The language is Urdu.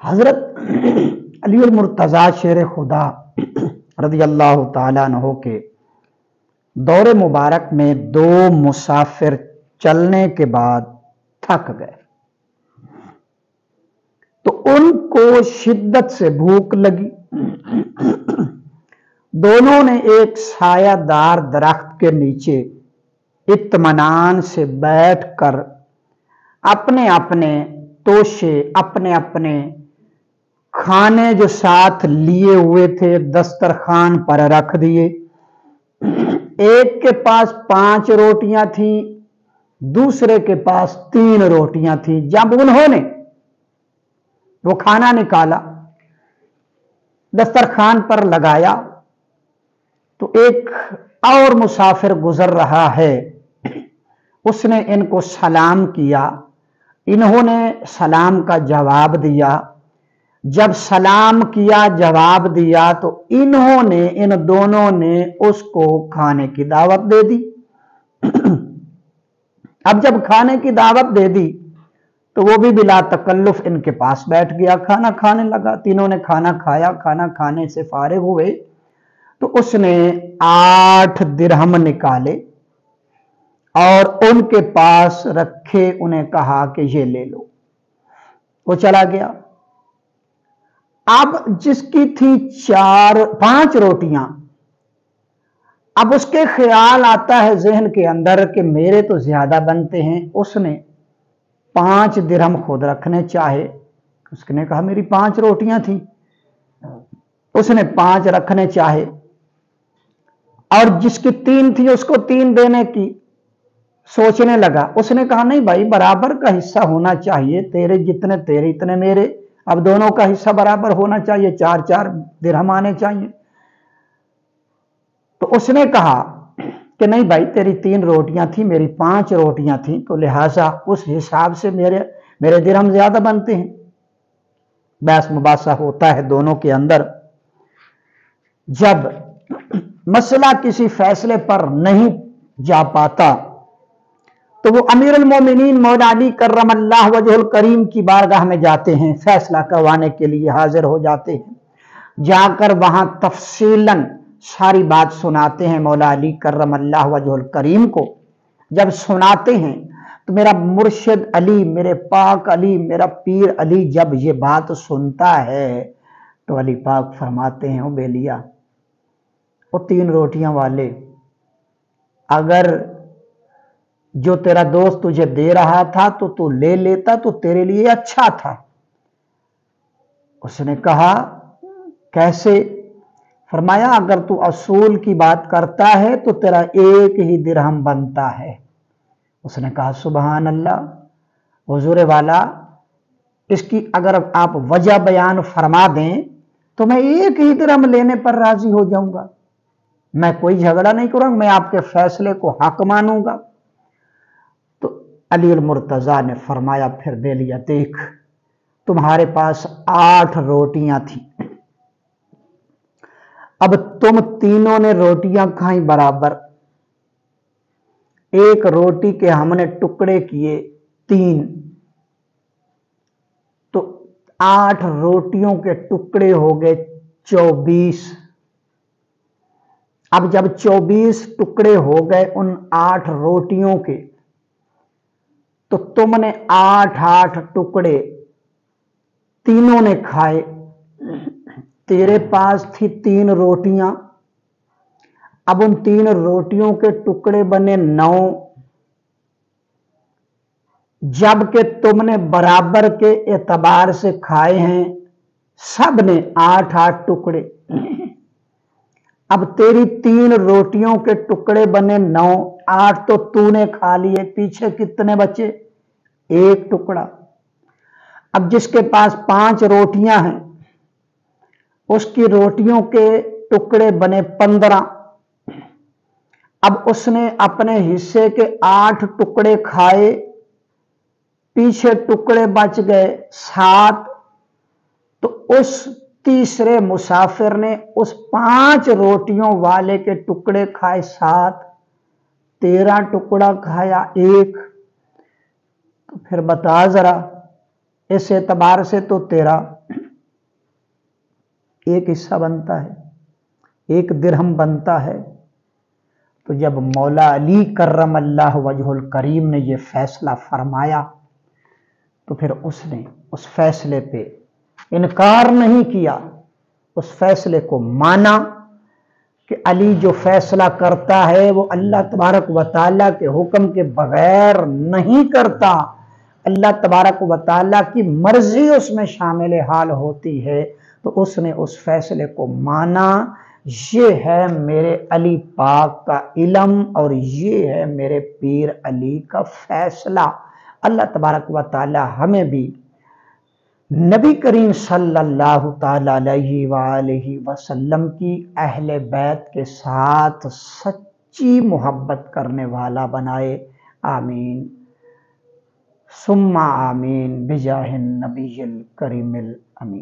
حضرت علی المرتضیٰ شیر خدا رضی اللہ تعالیٰ عنہ کے دور مبارک میں دو مسافر چلنے کے بعد تھک گئے تو ان کو شدت سے بھوک لگی۔ دونوں نے ایک سایہ دار درخت کے نیچے اطمینان سے بیٹھ کر اپنے اپنے توشے اپنے اپنے کھانے جو ساتھ لیے ہوئے تھے دسترخوان پر رکھ دیے۔ ایک کے پاس 5 روٹیاں تھیں، دوسرے کے پاس 3 روٹیاں تھیں۔ جب انہوں نے وہ کھانا نکالا دسترخوان پر لگایا تو ایک اور مسافر گزر رہا ہے، اس نے ان کو سلام کیا، انہوں نے سلام کا جواب دیا۔ جب سلام کیا جواب دیا تو انہوں نے ان دونوں نے اس کو کھانے کی دعوت دے دی۔ اب جب کھانے کی دعوت دے دی تو وہ بھی بلا تکلف ان کے پاس بیٹھ گیا، کھانا کھانے لگا۔ تینوں نے کھانا کھایا، کھانا کھانے سے فارغ ہوئے تو اس نے 8 درہم نکالے اور ان کے پاس رکھے، انہیں کہا کہ یہ لے لو۔ وہ چلا گیا۔ اب جس کی تھی 5 روٹیاں، اب اس کے خیال آتا ہے ذہن کے اندر کہ میرے تو زیادہ بنتے ہیں، اس نے 5 درہم خود رکھنے چاہے۔ اس نے کہا میری 5 روٹیاں تھیں، اس نے 5 رکھنے چاہے، اور جس کی 3 تھی اس کو 3 دینے کی سوچنے لگا۔ اس نے کہا نہیں بھائی، برابر کا حصہ ہونا چاہیے، تیرے جتنے تیرے اتنے میرے، اب دونوں کا حصہ برابر ہونا چاہیے، 4 درہم آنے چاہیے۔ تو اس نے کہا کہ نہیں بھائی، تیری 3 روٹیاں تھیں، میری 5 روٹیاں تھیں، تو لہٰذا اس حساب سے میرے درہم زیادہ بنتے ہیں۔ بحث مباحثہ ہوتا ہے دونوں کے اندر۔ جب مسئلہ کسی فیصلے پر نہیں جا پاتا تو وہ امیر المومنین مولا علی کرم اللہ وجہ الکریم کی بارگاہ میں جاتے ہیں، فیصلہ کروانے کے لیے حاضر ہو جاتے ہیں۔ جا کر وہاں تفصیلاً ساری بات سناتے ہیں مولا علی کرم اللہ وجہ الکریم کو۔ جب سناتے ہیں تو میرا مرشد علی، میرے پاک علی، میرا پیر علی جب یہ بات سنتا ہے تو علی پاک فرماتے ہیں او بیلیا، وہ 3 روٹیاں والے، اگر جو تیرا دوست تجھے دے رہا تھا تو تو لے لیتا تو تیرے لیے اچھا تھا۔ اس نے کہا کیسے؟ فرمایا اگر تو اصول کی بات کرتا ہے تو تیرا 1 ہی درہم بنتا ہے۔ اس نے کہا سبحان اللہ، حضور والا اس کی اگر آپ وجہ بیان فرما دیں تو میں 1 ہی درہم لینے پر راضی ہو جاؤں گا، میں کوئی جھگڑا نہیں کروں گا، میں آپ کے فیصلے کو حق مانوں گا۔ تو علی المرتضیٰ نے فرمایا پھر بیلیا دیکھ، تمہارے پاس 8 روٹیاں تھیں، اب تم تینوں نے روٹیاں کھائیں برابر، 1 روٹی کے ہم نے ٹکڑے کیے 3، تو 8 روٹیوں کے ٹکڑے ہو گئے 24۔ اب جب 24 ٹکڑے ہو گئے ان 8 روٹیوں کے تو تم نے 8 ٹکڑے تینوں نے کھائے، تیرے پاس تھی 3 روٹیاں، اب ان 3 روٹیوں کے ٹکڑے بنے 9، جبکہ تم نے برابر کے اعتبار سے کھائے ہیں، سب نے 8 ٹکڑے، اب تیری 3 روٹیوں کے ٹکڑے بنے 9، 8 تو تو نے کھا لیے، پیچھے کتنے بچے؟ 1 ٹکڑا۔ اب جس کے پاس 5 روٹیاں ہیں اس کی روٹیوں کے ٹکڑے بنے 15، اب اس نے اپنے حصے کے 8 ٹکڑے کھائے، پیچھے ٹکڑے بچ گئے 7، تو اس تیسرے مسافر نے اس 5 روٹیوں والے کے ٹکڑے کھائے 7، 13 ٹکڑا کھایا 1۔ تو پھر بتا ذرا، اس اعتبار سے تو تیرا ایک حصہ بنتا ہے، ایک درہم بنتا ہے۔ تو جب مولا علی کرم اللہ وجہ الکریم نے یہ فیصلہ فرمایا تو پھر اس نے اس فیصلے پہ انکار نہیں کیا، اس فیصلے کو مانا کہ علی جو فیصلہ کرتا ہے وہ اللہ تبارک و تعالیٰ کے حکم کے بغیر نہیں کرتا، اللہ تبارک و تعالیٰ کی مرضی اس میں شامل حال ہوتی ہے۔ تو اس نے اس فیصلے کو مانا، یہ ہے میرے علی پاک کا علم اور یہ ہے میرے پیر علی کا فیصلہ۔ اللہ تبارک و تعالیٰ ہمیں بھی نبی کریم صلی اللہ تعالی علیہ وآلہ وسلم کی اہل بیت کے ساتھ سچی محبت کرنے والا بنائے، آمین ثم آمین بجاہ النبی الکریم الامین۔